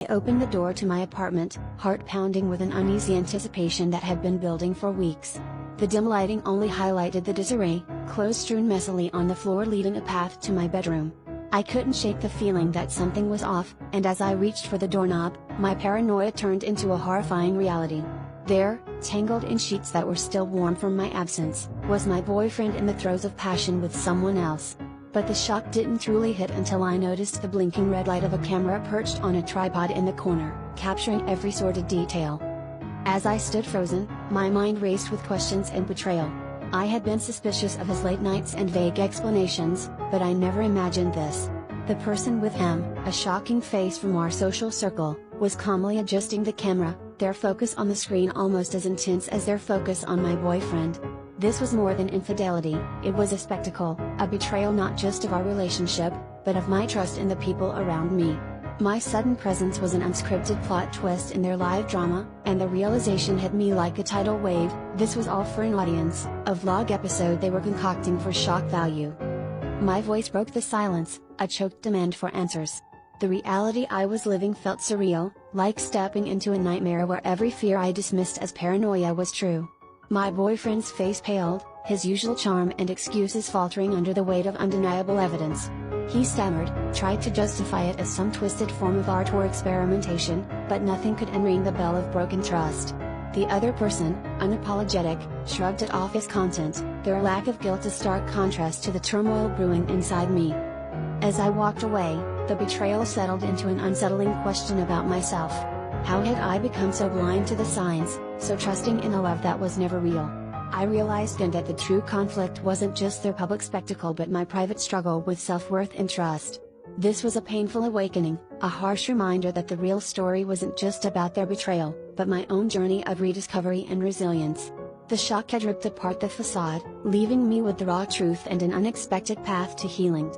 I opened the door to my apartment, heart pounding with an uneasy anticipation that had been building for weeks. The dim lighting only highlighted the disarray, clothes strewn messily on the floor leaving a path to my bedroom. I couldn't shake the feeling that something was off, and as I reached for the doorknob, my paranoia turned into a horrifying reality. There, tangled in sheets that were still warm from my absence, was my boyfriend in the throes of passion with someone else. But the shock didn't truly hit until I noticed the blinking red light of a camera perched on a tripod in the corner, capturing every sordid detail. As I stood frozen, my mind raced with questions and betrayal. I had been suspicious of his late nights and vague explanations, but I never imagined this. The person with him, a shocking face from our social circle, was calmly adjusting the camera, their focus on the screen almost as intense as their focus on my boyfriend. This was more than infidelity, it was a spectacle, a betrayal not just of our relationship, but of my trust in the people around me. My sudden presence was an unscripted plot twist in their live drama, and the realization hit me like a tidal wave. This was all for an audience, a vlog episode they were concocting for shock value. My voice broke the silence, a choked demand for answers. The reality I was living felt surreal, like stepping into a nightmare where every fear I dismissed as paranoia was true. My boyfriend's face paled, his usual charm and excuses faltering under the weight of undeniable evidence. He stammered, tried to justify it as some twisted form of art or experimentation, but nothing could unring the bell of broken trust. The other person, unapologetic, shrugged it off as content, their lack of guilt a stark contrast to the turmoil brewing inside me. As I walked away, the betrayal settled into an unsettling question about myself. How had I become so blind to the signs, so trusting in a love that was never real? I realized then that the true conflict wasn't just their public spectacle but my private struggle with self-worth and trust. This was a painful awakening, a harsh reminder that the real story wasn't just about their betrayal, but my own journey of rediscovery and resilience. The shock had ripped apart the facade, leaving me with the raw truth and an unexpected path to healing.